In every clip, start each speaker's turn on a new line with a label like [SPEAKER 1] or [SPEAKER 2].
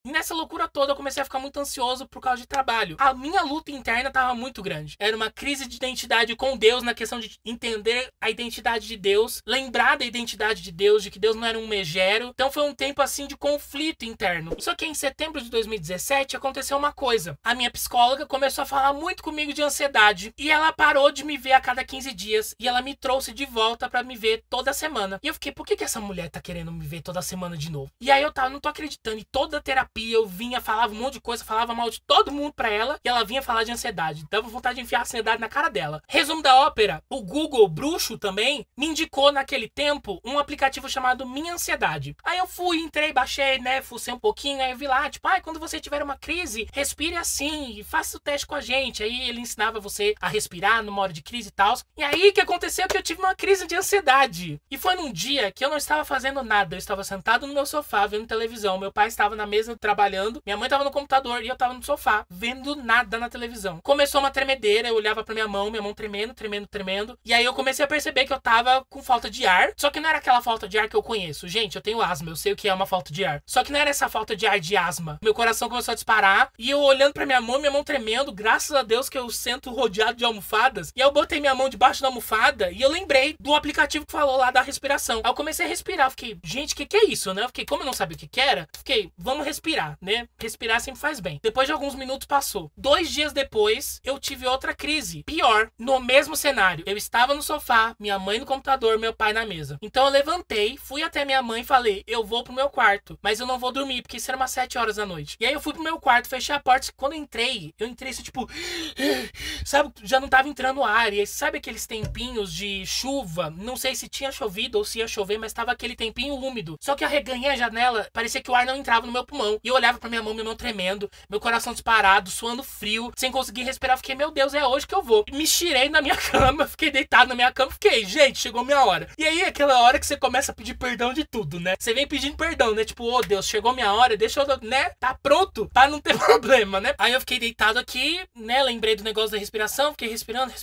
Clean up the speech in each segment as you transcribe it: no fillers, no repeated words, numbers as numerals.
[SPEAKER 1] E nessa loucura toda eu comecei a ficar muito ansioso por causa de trabalho. A minha luta interna tava muito grande. Era uma crise de identidade com Deus, na questão de entender a identidade de Deus, lembrar da identidade de Deus, de que Deus não era um megero. Então foi um tempo assim de conflito interno. Só que em setembro de 2017 aconteceu uma coisa. A minha psicóloga começou a falar muito comigo de ansiedade e ela parou de me ver a cada 15 dias e ela me trouxe de volta pra me ver toda semana. E eu fiquei, por que essa mulher tá querendo me ver toda semana de novo? E aí eu tava, não tô acreditando. E toda a terapia eu vinha, falava um monte de coisa, falava mal de todo mundo pra ela, e ela vinha falar de ansiedade. Dava vontade de enfiar a ansiedade na cara dela. Resumo da ópera, o Google bruxo também me indicou naquele tempo um aplicativo chamado Minha Ansiedade. Aí eu fui, entrei, baixei, né, fucei um pouquinho, aí eu vi lá, tipo, quando você tiver uma crise, respire assim, e faça o teste com a gente. Aí ele ensinava você a respirar numa hora de crise e tal. E aí, o que aconteceu? Que eu tive uma crise de ansiedade. E foi num dia que eu não estava fazendo nada, eu estava sentado no meu sofá, vendo televisão, meu pai estava na mesa trabalhando, minha mãe tava no computador e eu tava no sofá, vendo nada na televisão. Começou uma tremedeira, eu olhava pra minha mão tremendo, tremendo, tremendo. E aí eu comecei a perceber que eu tava com falta de ar. Só que não era aquela falta de ar que eu conheço. Gente, eu tenho asma, eu sei o que é uma falta de ar. Só que não era essa falta de ar de asma. Meu coração começou a disparar e eu olhando pra minha mão tremendo. Graças a Deus que eu sento rodeado de almofadas. E aí eu botei minha mão debaixo da almofada e eu lembrei do aplicativo que falou lá da respiração. Aí eu comecei a respirar. Eu fiquei, gente, que é isso, né? Eu fiquei, como eu não sabia o que era, fiquei, vamos respirar, né? Respirar sempre faz bem. Depois de alguns minutos passou. 2 dias depois, eu tive outra crise. Pior, no mesmo cenário. Eu estava no sofá, minha mãe no computador, meu pai na mesa. Então eu levantei, fui até minha mãe e falei, eu vou pro meu quarto, mas eu não vou dormir, porque isso era umas 7 horas da noite. E aí eu fui pro meu quarto, fechei a porta. Quando eu entrei assim, tipo, sabe, já não tava entrando ar. E aí, sabe aqueles tempinhos de chuva? Não sei se tinha chovido ou se ia chover, mas tava aquele tempinho úmido. Só que eu arreganhei a janela, parecia que o ar não entrava no meu pulmão. E eu olhava pra minha mão tremendo, meu coração disparado, suando frio, sem conseguir respirar. Fiquei, meu Deus, é hoje que eu vou. Me tirei na minha cama, fiquei deitado na minha cama, fiquei, gente, chegou minha hora. E aí, aquela hora que você começa a pedir perdão de tudo, né? Você vem pedindo perdão, né? Tipo, oh Deus, chegou minha hora, deixa eu, né? Tá pronto pra não ter problema, né? Aí eu fiquei deitado aqui, né? Lembrei do negócio da respiração, fiquei respirando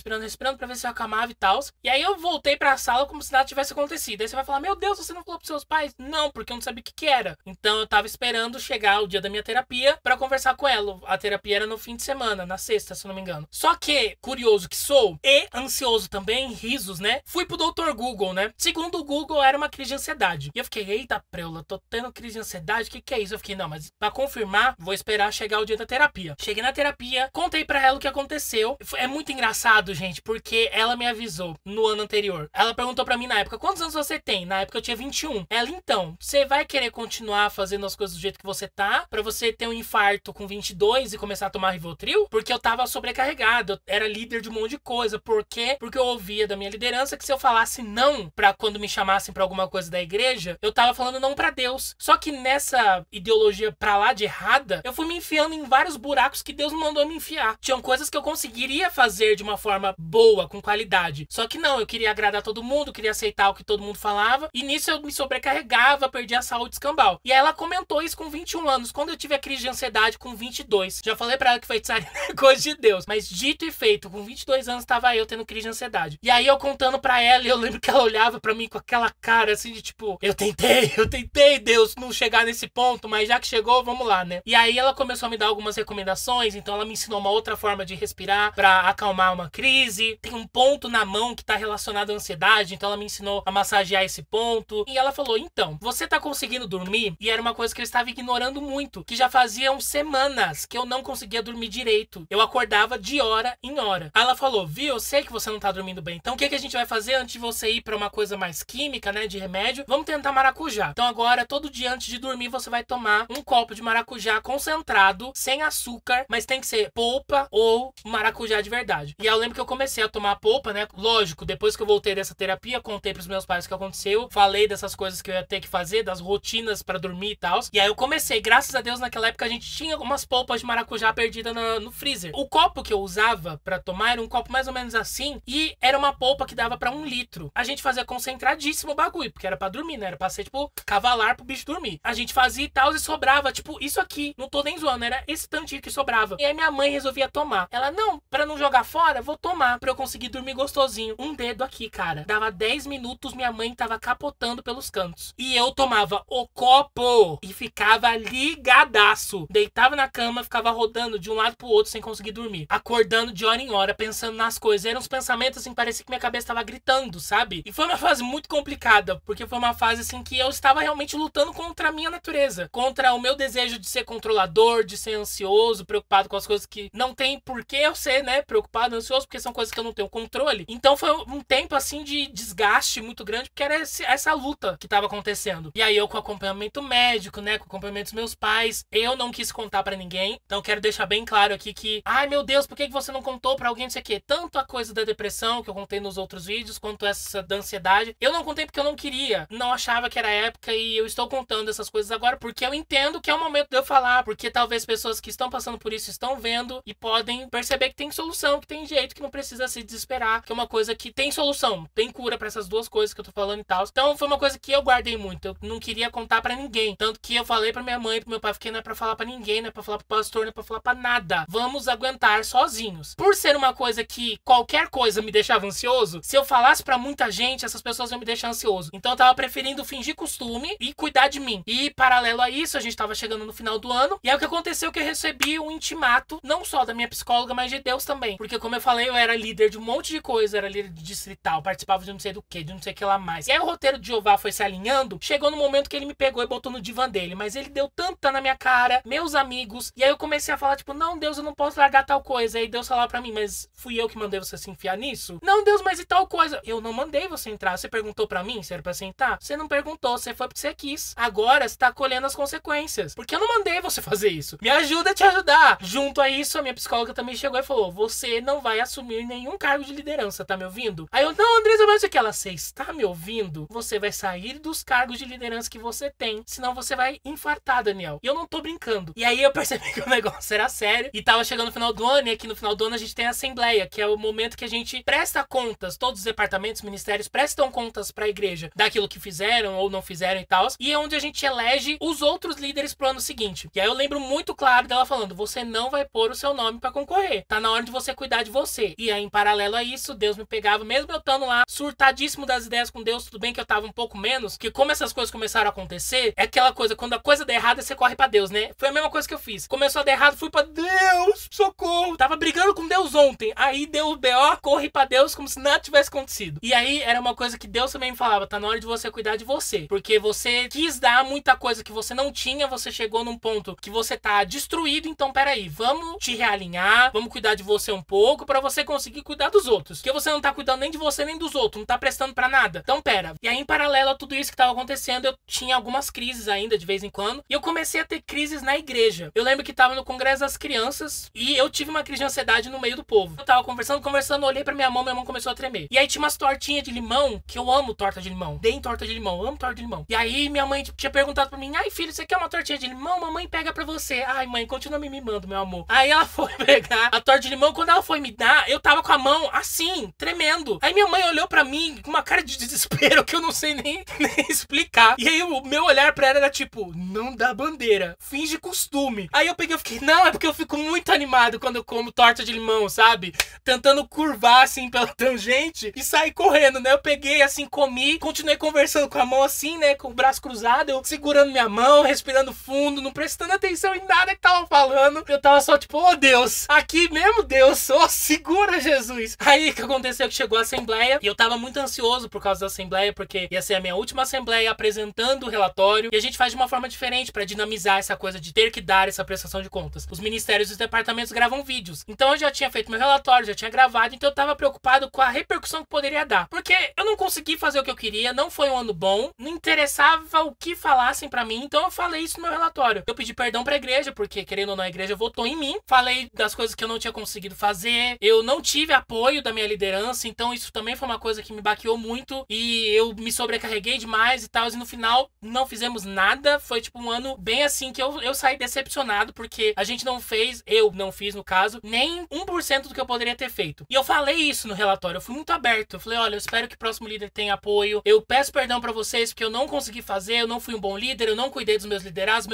[SPEAKER 1] pra ver se eu acalmava e tal. E aí eu voltei pra sala como se nada tivesse acontecido. Aí você vai falar, meu Deus, você não falou pros seus pais? Não, porque eu não sabia o que era. Então eu tava esperando chegar o dia da minha terapia pra conversar com ela. A terapia era no fim de semana, na sexta, se eu não me engano. Só que, curioso que sou, e ansioso também, risos, né? Fui pro Dr. Google, né? Segundo o Google, era uma crise de ansiedade. E eu fiquei, eita preula, tô tendo crise de ansiedade, o que é isso? Eu fiquei, não, mas pra confirmar, vou esperar chegar o dia da terapia. Cheguei na terapia, contei pra ela o que aconteceu. É muito engraçado, gente, porque ela me avisou no ano anterior. Ela perguntou pra mim na época, quantos anos você tem? Na época eu tinha 21. Ela, então, você vai querer continuar fazendo as coisas do jeito que você tá, pra você ter um infarto com 22 e começar a tomar Rivotril? Porque eu tava sobrecarregado, eu era líder de um monte de coisa. Por quê? Porque eu ouvia da minha liderança que se eu falasse não pra quando me chamassem pra alguma coisa da igreja, eu tava falando não pra Deus. Só que nessa ideologia pra lá de errada, eu fui me enfiando em vários buracos que Deus não mandou me enfiar. Tinham coisas que eu conseguiria fazer de uma forma boa, com qualidade. Só que não, eu queria agradar todo mundo, queria aceitar o que todo mundo falava, e nisso eu me sobrecarregava, perdi a saúde escambau. E aí ela comentou isso com 21 anos, quando eu tive a crise de ansiedade com 22. Já falei pra ela que feitiçaria é coisa de Deus, mas dito e feito, com 22 anos tava eu tendo crise de ansiedade. E aí eu contando pra ela, e eu lembro que ela olhava pra mim com aquela cara assim de tipo, eu tentei, Deus, não chegar nesse ponto, mas já que chegou, vamos lá, né? E aí ela começou a me dar algumas recomendações, então ela me ensinou uma outra forma de respirar pra acalmar uma crise. Tem um ponto na mão que tá relacionado à ansiedade, então ela me ensinou a massagear esse ponto. E ela falou, então, você tá conseguindo dormir? E era uma coisa que eu estava ignorando muito, que já faziam semanas que eu não conseguia dormir direito. Eu acordava de hora em hora. Aí ela falou, viu, eu sei que você não tá dormindo bem, então o que a gente vai fazer antes de você ir pra uma coisa mais química, né, de remédio? Vamos tentar maracujá. Então agora, todo dia antes de dormir, você vai tomar um copo de maracujá concentrado, sem açúcar, mas tem que ser polpa ou maracujá de verdade. E aí eu lembro que eu comecei a tomar polpa, né, lógico, depois que eu voltei dessa terapia, contei pros meus pais o que aconteceu, falei dessas coisas que eu ia ter que fazer, das rotinas pra dormir e tal. E aí eu comecei, graças a Deus, naquela época a gente tinha algumas polpas de maracujá perdidas no freezer. O copo que eu usava pra tomar era um copo mais ou menos assim, e era uma polpa que dava pra 1 litro. A gente fazia concentradíssimo o bagulho, porque era pra dormir, né? Era pra ser, tipo, cavalar pro bicho dormir. A gente fazia e tal, e sobrava, tipo, isso aqui. Não tô nem zoando, era esse tantinho que sobrava. E aí minha mãe resolvia tomar. Ela, não, pra não jogar fora, vou tomar, pra eu conseguir dormir gostosinho. Um dedo aqui, cara. Dava 10 minutos, minha mãe tava capotando pelos cantos. E eu tomava o copo e ficava ligadaço. Deitava na cama, ficava rodando de um lado pro outro sem conseguir dormir. Acordando de hora em hora, pensando nas coisas. Eram uns pensamentos assim, parecia que minha cabeça tava gritando, sabe? E foi uma fase muito complicada, porque foi uma fase assim que eu estava realmente lutando contra a minha natureza. Contra o meu desejo de ser controlador, de ser ansioso, preocupado com as coisas que não tem por que eu ser, né, preocupado, ansioso, porque são coisas que eu não tenho controle. Então foi um tempo assim de desgaste muito grande, porque era essa luta que tava acontecendo. E aí eu com acompanhamento médico, né, com acompanhamento dos meus pais, eu não quis contar pra ninguém. Então quero deixar bem claro aqui que, ai meu Deus, por que você não contou pra alguém, não sei o quê? Tanto a coisa da depressão, que eu contei nos outros vídeos, quanto essa da ansiedade. Eu não contei porque eu não queria, não achava que era época, e eu estou contando essas coisas agora porque eu entendo que é o momento de eu falar, porque talvez pessoas que estão passando por isso estão vendo e podem perceber que tem solução, que tem jeito, que não precisa se desesperar, que é uma coisa que tem solução, tem cura pra essas duas coisas que eu tô falando e tal. Então foi uma coisa que eu guardei muito, eu não queria contar pra ninguém, tanto que eu falei pra minha mãe e pro meu pai, porque não é pra falar pra ninguém, não é pra falar pro pastor, não é pra falar pra nada, vamos aguentar sozinhos. Por ser uma coisa que qualquer coisa me deixava ansioso, se eu falasse pra muita gente, essas pessoas iam me deixar ansioso. Então eu tava preferindo fingir costume e cuidar de mim. E paralelo a isso, a gente tava chegando no final do ano, e aí o que aconteceu é que eu recebi um intimato, não só da minha psicóloga, mas de Deus também. Porque como eu falei, eu era líder de um monte de coisa, era líder de distrital, participava de não sei do que, de não sei o que lá mais. E aí o roteiro de Jeová foi se alinhando, chegou no momento que ele me pegou e botou no divã dele, mas ele deu tanta na minha cara, meus amigos, e aí eu comecei a falar, tipo, não, Deus, eu não posso largar tal coisa. Aí Deus falava pra mim, mas fui eu que mandei você se enfiar nisso? Não, Deus, mas e tal coisa? Eu não mandei você entrar, você perguntou pra mim se era pra você entrar? Você não perguntou, você foi porque você quis. Agora você tá colhendo as consequências, porque eu não mandei você fazer isso. Me ajuda a te ajudar. Junto a isso, a minha psicóloga também chegou e falou, você não vai assumir nenhum cargo de liderança, tá me ouvindo? Aí eu, não, Andressa, mas o que ela, você está me ouvindo? Você vai sair dos cargos de liderança que você tem, senão você vai infartar, Daniel. E eu não tô brincando. E aí eu percebi que o negócio era sério, e tava chegando no final do ano, e aqui no final do ano a gente tem a assembleia, que é o momento que a gente presta contas, todos os departamentos, ministérios prestam contas pra igreja daquilo que fizeram ou não fizeram e tal, e é onde a gente elege os outros líderes pro ano seguinte. E aí eu lembro muito claro dela falando, você não vai pôr o seu nome pra concorrer, tá na hora de você cuidar de você. E aí em paralelo a isso, Deus me pegava, mesmo eu estando lá surtadíssimo das ideias com Deus, tudo bem que eu tava um pouco menos, que como essas coisas começaram a acontecer, é aquela coisa, quando a coisa der errada, você corre pra Deus, né? Foi a mesma coisa que eu fiz. Começou a dar errado, fui pra Deus, socorro. Tava brigando com Deus ontem, aí deu o B.O., corre pra Deus como se nada tivesse acontecido. E aí era uma coisa que Deus também me falava, tá na hora de você cuidar de você, porque você quis dar muita coisa que você não tinha, você chegou num ponto que você tá destruído, então peraí, vamos te realinhar, vamos cuidar de você um pouco pra você conseguir cuidar dos outros, porque você não tá cuidando nem de você nem dos outros, não tá prestando pra nada. Então pera. E aí em paralelo a tudo isso que tava acontecendo, eu tinha algumas crises ainda de vez em quando, e eu comecei a ter crises na igreja. Eu lembro que tava no Congresso das Crianças e eu tive uma crise de ansiedade no meio do povo. Eu tava conversando, olhei pra minha mão começou a tremer. E aí tinha umas tortinhas de limão, que eu amo torta de limão. Deem torta de limão, eu amo torta de limão. E aí minha mãe tinha perguntado pra mim, ai filho, você quer uma tortinha de limão? Mamãe pega pra você. Ai mãe, continua me mimando, meu amor. Aí ela foi pegar a torta de limão, quando ela foi me dar, eu tava com a mão assim, tremendo. Aí minha mãe olhou pra mim com uma cara de desespero que eu não sei nem explicar. E aí o meu olhar pra ela era tipo, não dá bandeira, finge costume. Aí eu peguei e fiquei, não, é porque eu fico muito animado quando eu como torta de limão, sabe? Tentando curvar assim pela tangente e sair correndo, né? Eu peguei assim, comi, continuei conversando com a mão assim, né? Com o braço cruzado, eu segurando minha mão, respirando fundo, não prestando atenção em nada que tava falando. Eu tava só tipo, oh Deus, aqui mesmo Deus, oh, segura Jesus. Aí o que aconteceu? Que chegou a assembleia e eu tava muito ansioso por causa da assembleia, porque ia ser a minha última assembleia apresentando o relatório, e a gente faz de uma forma diferente pra dinamizar essa coisa de ter que dar essa prestação de contas. Os ministérios e os departamentos gravam vídeos. Então eu já tinha feito meu relatório, já tinha gravado, então eu tava preocupado com a repercussão que poderia dar. Porque eu não consegui fazer o que eu queria, não foi um ano bom, não interessava o que falassem pra mim, então eu falei isso no meu relatório. Eu pedi perdão pra igreja, porque querendo ou não a igreja votou em mim, falei das coisas que eu não tinha conseguido fazer, eu não tive apoio da minha liderança, então isso também foi uma coisa que me baqueou muito, e eu me sobrecarreguei demais e tal, e no final não fizemos nada, foi tipo um ano bem assim que eu saí decepcionado, porque a gente não fez, eu não fiz no caso, nem 1% do que eu poderia ter feito. E eu falei isso no relatório, eu fui muito aberto, eu falei, olha, eu espero que o próximo líder tenha apoio, eu peço perdão pra vocês porque eu não consegui fazer, eu não fui um bom líder, eu não cuidei dos meus liderados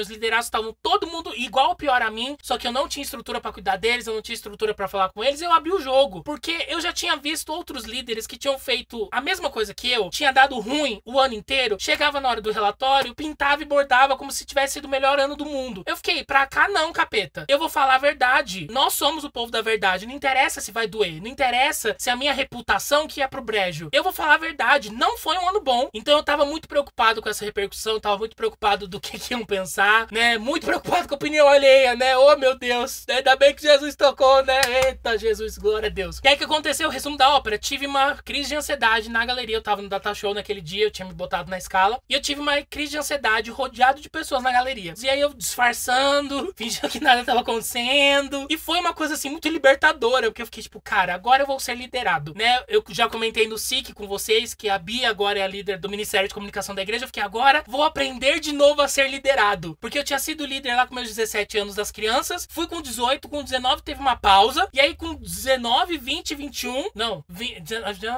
[SPEAKER 1] estavam todo mundo igual ou pior a mim, só que eu não tinha estrutura pra cuidar deles, eu não tinha estrutura pra falar com eles, eu abri o jogo, porque eu já tinha visto outros líderes que tinham feito a mesma coisa que eu, tinha dado ruim o ano inteiro, chegava na hora do relatório, pintava e bordava como se tivesse tivesse sido o melhor ano do mundo. Eu fiquei, pra cá não, capeta. Eu vou falar a verdade. Nós somos o povo da verdade. Não interessa se vai doer. Não interessa se a minha reputação que é pro brejo. Eu vou falar a verdade. Não foi um ano bom. Então eu tava muito preocupado com essa repercussão. Tava muito preocupado do que iam pensar, né? Muito preocupado com a opinião alheia, né? Oh, meu Deus. Ainda bem que Jesus tocou, né? Eita, Jesus, glória a Deus. E aí o que aconteceu? O resumo da ópera. Tive uma crise de ansiedade na galeria. Eu tava no data show naquele dia. Eu tinha me botado na escala. E eu tive uma crise de ansiedade rodeado de pessoas na galeria. E aí eu disfarçando, fingindo que nada tava acontecendo. E foi uma coisa assim muito libertadora. Porque eu fiquei tipo, cara, agora eu vou ser liderado, né? Eu já comentei no SIC com vocês que a Bia agora é a líder do Ministério de Comunicação da igreja. Eu fiquei, agora vou aprender de novo a ser liderado. Porque eu tinha sido líder lá com meus 17 anos das crianças. Fui com 18, com 19 teve uma pausa. E aí com 19, 20, 21... Não, 20,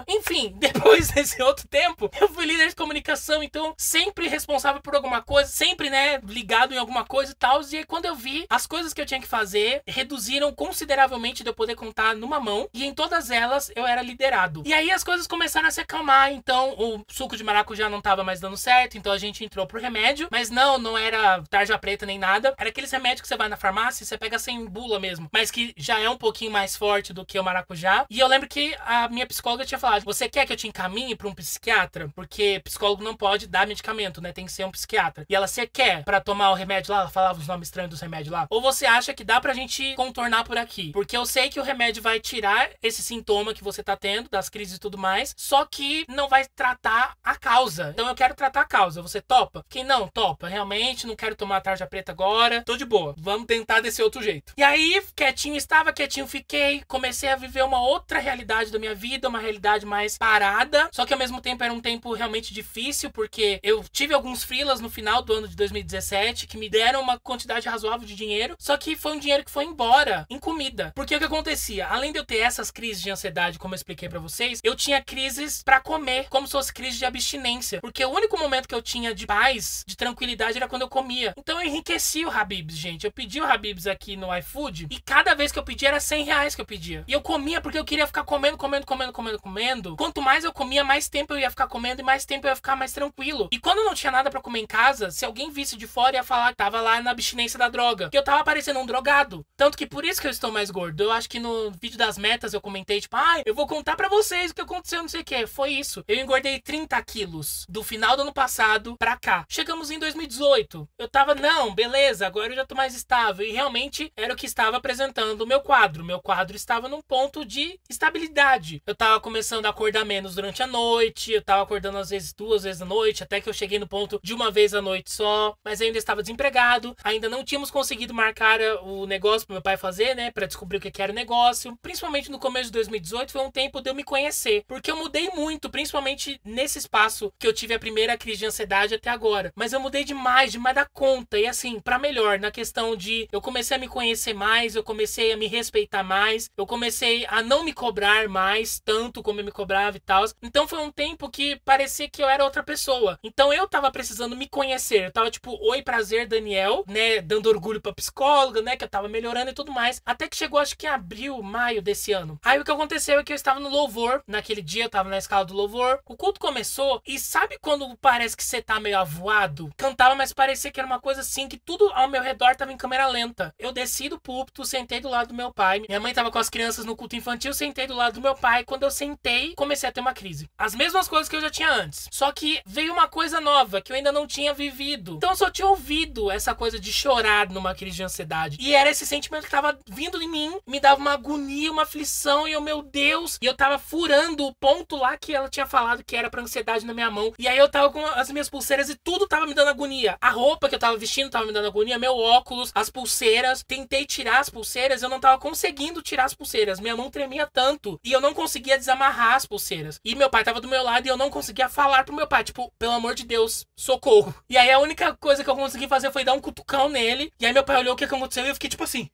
[SPEAKER 1] enfim, depois desse outro tempo, eu fui líder de comunicação. Então, sempre responsável por alguma coisa. Sempre, né, ligado em alguma coisa e tal. E aí quando eu vi, as coisas que eu tinha que fazer reduziram consideravelmente de eu poder contar numa mão. E em todas elas, eu era liderado. E aí as coisas começaram a se acalmar. Então, o suco de maracujá não tava mais dando certo. Então, a gente entrou pro remédio. Mas não era tarja preta nem nada. Era aqueles remédios que você vai na farmácia e você pega sem bula mesmo. Mas que já é um pouquinho mais forte do que o maracujá. E eu lembro que a minha psicóloga tinha falado, você quer que eu te encaminhe pra um psiquiatra? Porque psicólogo não pode dar medicamento, né? Tem que ser um psiquiatra. E ela, você quer pra tomar o remédio lá? Ela falava os nomes estranhos dos remédios lá. Ou você acha que dá pra gente contornar por aqui? Porque eu sei que o remédio vai tirar esse sintoma que você tá tendo, das crises e tudo mais, só que não vai tratar a causa. Então eu quero tratar a causa. Você topa? Quem não topa? Realmente, não quero tomar tarja preta agora. Tô de boa. Vamos tentar desse outro jeito. E aí, quietinho estava, quietinho fiquei. Comecei a viver uma outra realidade da minha vida, uma realidade mais parada. Só que ao mesmo tempo era um tempo realmente difícil, porque eu tive alguns freelas no final do ano de 2017 que me deram uma quantidade razoável de dinheiro. Só que foi um dinheiro que foi embora em comida. Porque o que acontecia? Além de eu ter essas crises de ansiedade, como eu expliquei pra vocês, eu tinha crises pra comer, como se fosse crise de abstinência. Porque o único momento que eu tinha de paz, de tranquilidade, era quando eu comia. Então eu enriqueci o Habib's, gente. Eu pedi o Habib's aqui no iFood e cada vez que eu pedia era R$100 que eu pedia. E eu comia porque eu queria ficar comendo. Quanto mais eu comia, mais tempo eu ia ficar comendo e mais tempo eu ia ficar mais tranquilo. E quando não tinha nada pra comer em casa, se alguém visse de fora, ia falar que tava lá na abstinência da droga. Que eu tava parecendo um drogado. Tanto que por isso que eu estou mais gordo. Eu acho que no vídeo das metas eu comentei, tipo, eu vou contar pra vocês o que aconteceu, não sei o que. Foi isso. Eu engordei 30 quilos do final do ano passado pra cá. Chegamos em 2018. Eu tava, não, beleza, agora eu já tô mais estável. E realmente era o que estava apresentando o meu quadro. Meu quadro estava num ponto de estabilidade. Eu tava começando a acordar menos durante a noite. Eu tava acordando às vezes 2 vezes à noite, até que eu cheguei no ponto de uma vez à noite só. Mas eu ainda estava desempregado. Ainda não tínhamos conseguido marcar o negócio pro meu pai fazer, né? Pra descobrir o que era o negócio. Principalmente no começo de 2018 foi um tempo de eu me conhecer. Porque eu mudei muito, principalmente nesse espaço que eu tive a primeira crise de ansiedade até agora. Mas eu mudei demais da conta. E assim, pra melhor, na questão de eu comecei a me conhecer mais, eu comecei a me respeitar mais, eu comecei a não me cobrar mais, tanto como eu me cobrava e tal. Então foi um tempo que parecia que eu era outra pessoa. Então eu tava precisando me conhecer. Eu tava tipo, oi, prazer, Daniel, né? Dando orgulho pra psicóloga, né? Que eu tava melhorando e tudo mais. Até que chegou, acho que em abril, maio desse ano. Aí o que aconteceu é que eu estava no louvor. Naquele dia eu tava na escala do louvor. O culto começou e sabe quando parece que você tá meio avoado? Cantava, mas parecia que era uma coisa assim, que tudo ao meu redor tava em câmera lenta. Eu desci do púlpito, sentei do lado do meu pai. Minha mãe tava com as crianças no culto infantil, sentei do lado do meu pai. Quando eu sentei, comecei a ter uma crise. As mesmas coisas que eu já tinha antes. Só que veio uma coisa nova, que eu ainda não tinha vivido. Então eu só tinha ouvido essa coisa de chorar numa crise de ansiedade. E era esse sentimento que tava vindo em mim, me dava uma agonia, uma aflição, e eu, meu Deus. E eu tava furando o ponto lá que ela tinha falado que era pra ansiedade na minha mão. E aí eu tava com as minhas pulseiras e tudo tava me dando agonia. A roupa que eu tava vestindo tava me dando agonia, meu óculos, as pulseiras. Tentei tirar as pulseiras, eu não tava conseguindo tirar as pulseiras. Minha mão tremia tanto e eu não conseguia desamarrar as pulseiras. E meu pai tava do meu lado e eu não conseguia falar pro meu pai, tipo, pelo amor de Deus, socorro. E aí a única coisa que eu consegui fazer foi dar um cutucão nele. E aí meu pai olhou o que aconteceu e eu fiquei tipo assim.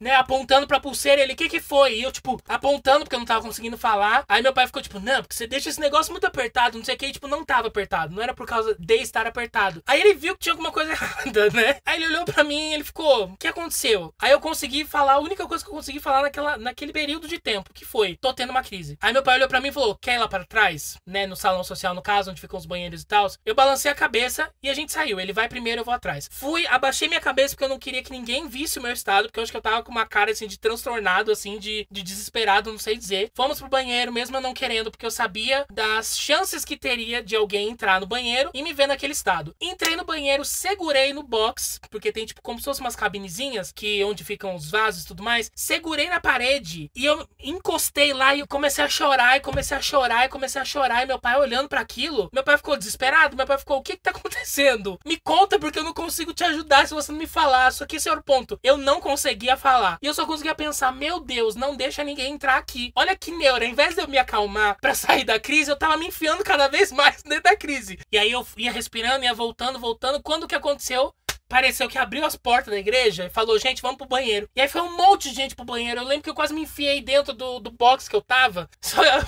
[SPEAKER 1] né, apontando pra pulseira. Ele, o que que foi? E eu, tipo, apontando porque eu não tava conseguindo falar. Aí meu pai ficou, tipo, não, porque você deixa esse negócio muito apertado, não sei o que. E, tipo, não tava apertado. Não era por causa de estar apertado. Aí ele viu que tinha alguma coisa errada, né? Aí ele olhou pra mim e ele ficou, o que aconteceu? Aí eu consegui falar, a única coisa que eu consegui falar naquele período de tempo, que foi, tô tendo uma crise. Aí meu pai olhou pra mim e falou, quer ir lá pra trás? Né, no salão social, no caso, onde ficam os banheiros e tal. Eu balancei a cabeça e a gente saiu. Ele vai primeiro, eu vou atrás. Fui, abaixei minha cabeça porque eu não queria que ninguém visse o meu estado, porque eu acho que eu tava com uma cara, assim, de transtornado, assim, de desesperado, não sei dizer. Fomos pro banheiro, mesmo eu não querendo, porque eu sabia das chances que teria de alguém entrar no banheiro e me ver naquele estado. Entrei no banheiro, segurei no box, porque tem, tipo, como se fossem umas cabinezinhas, que onde ficam os vasos e tudo mais. Segurei na parede e eu encostei lá e eu comecei a chorar, e comecei a chorar, e comecei a chorar. E meu pai olhando pra aquilo, meu pai ficou desesperado, meu pai ficou, o que que tá acontecendo? Me conta, porque eu não consigo te ajudar se você não me falar. Só que esse era o ponto. Eu não conseguia falar. E eu só conseguia pensar, meu Deus, não deixa ninguém entrar aqui. Olha que neura, ao invés de eu me acalmar pra sair da crise, eu tava me enfiando cada vez mais dentro da crise. E aí eu ia respirando, ia voltando. Quando que aconteceu? Pareceu que abriu as portas da igreja e falou, gente, vamos pro banheiro. E aí foi um monte de gente pro banheiro. Eu lembro que eu quase me enfiei dentro do box que eu tava.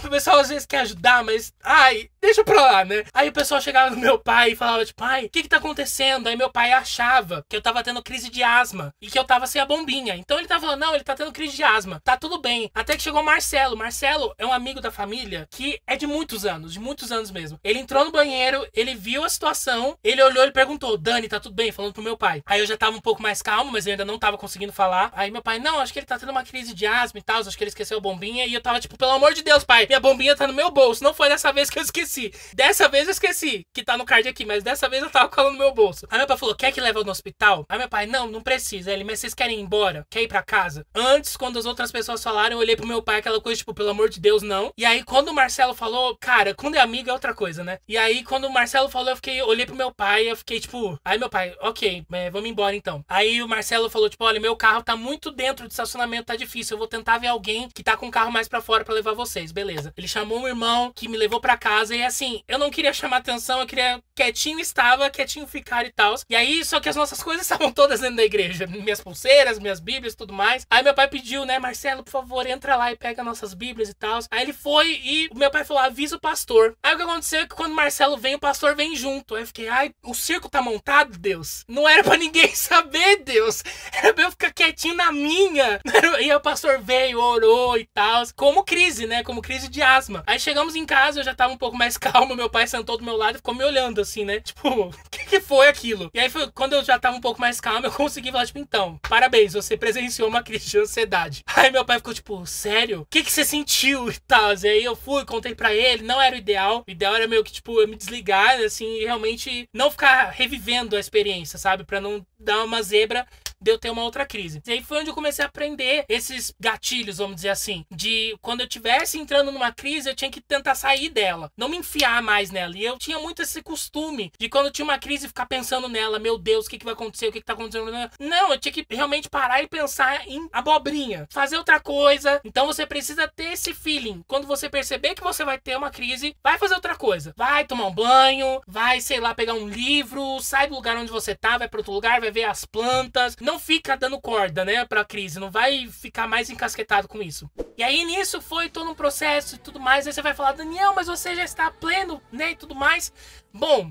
[SPEAKER 1] O pessoal às vezes quer ajudar, mas... ai, deixa pra lá, né? Aí o pessoal chegava no meu pai e falava, tipo, pai, o que que tá acontecendo? Aí meu pai achava que eu tava tendo crise de asma e que eu tava sem a bombinha. Então ele tava falando, não, ele tá tendo crise de asma. Tá tudo bem. Até que chegou o Marcelo. Marcelo é um amigo da família que é de muitos anos mesmo. Ele entrou no banheiro, ele viu a situação, ele olhou e perguntou, Dani, tá tudo bem? Falando pro meu pai. Aí eu já tava um pouco mais calmo, mas eu ainda não tava conseguindo falar. Aí meu pai, não, acho que ele tá tendo uma crise de asma e tal, acho que ele esqueceu a bombinha. E eu tava tipo, pelo amor de Deus, pai, minha bombinha tá no meu bolso. Não foi dessa vez que eu esqueci. Dessa vez eu esqueci, que tá no card aqui, mas dessa vez eu tava com ela no meu bolso. Aí meu pai falou, quer que leve no hospital? Aí meu pai, não, não precisa. Aí ele, mas vocês querem ir embora? Quer ir pra casa? Antes, quando as outras pessoas falaram, eu olhei pro meu pai, aquela coisa, tipo, pelo amor de Deus, não. E aí, quando o Marcelo falou, cara, quando é amigo é outra coisa, né? E aí, quando o Marcelo falou, olhei pro meu pai, eu fiquei, tipo... Aí meu pai, ok, vamos embora então. Aí o Marcelo falou, tipo, olha, meu carro tá muito dentro do estacionamento, tá difícil. Eu vou tentar ver alguém que tá com o carro mais pra fora pra levar vocês, beleza. Ele chamou um irmão que me levou pra casa e assim, eu não queria chamar atenção, eu queria quietinho quietinho ficar e tal. E aí, só que as nossas coisas estavam todas dentro da igreja. Minhas pulseiras, minhas bíblias e tudo mais. Aí meu pai pediu, né, Marcelo, por favor, entra lá e pega nossas bíblias e tal. Aí ele foi e o meu pai falou, avisa o pastor. Aí o que aconteceu é que quando o Marcelo vem, o pastor vem junto. Aí eu fiquei, ai, o circo tá montado, Deus? Não era pra ninguém saber, Deus. Era pra eu ficar quietinho na minha. E aí o pastor veio, orou e tal. Como crise, né? Como crise de asma. Aí chegamos em casa, eu já tava um pouco mais calmo. Meu pai sentou do meu lado e ficou me olhando assim, né? Tipo, o que foi aquilo? E aí foi quando eu já tava um pouco mais calmo, eu consegui falar, tipo, então, parabéns, você presenciou uma crise de ansiedade. Aí meu pai ficou, tipo, sério? O que você sentiu e tal? E aí eu fui, contei pra ele, não era o ideal. O ideal era meio que, tipo, eu me desligar, assim, e realmente não ficar revivendo a experiência, sabe? Pra não dar uma zebra de eu ter uma outra crise. E aí foi onde eu comecei a aprender esses gatilhos, vamos dizer assim, de quando eu estivesse entrando numa crise, eu tinha que tentar sair dela, não me enfiar mais nela. E eu tinha muito esse costume de quando eu tinha uma crise ficar pensando nela, meu Deus, o que vai acontecer, o que tá acontecendo? Não, eu tinha que realmente parar e pensar em abobrinha, fazer outra coisa. Então você precisa ter esse feeling. Quando você perceber que você vai ter uma crise, vai fazer outra coisa. Vai tomar um banho, vai, sei lá, pegar um livro, sai do lugar onde você tá, vai pra outro lugar, vai ver as plantas. Não fica dando corda, né, pra crise. Não vai ficar mais encasquetado com isso. E aí, nisso, foi todo um processo e tudo mais. Aí você vai falar, Daniel, mas você já está pleno, né, e tudo mais. Bom,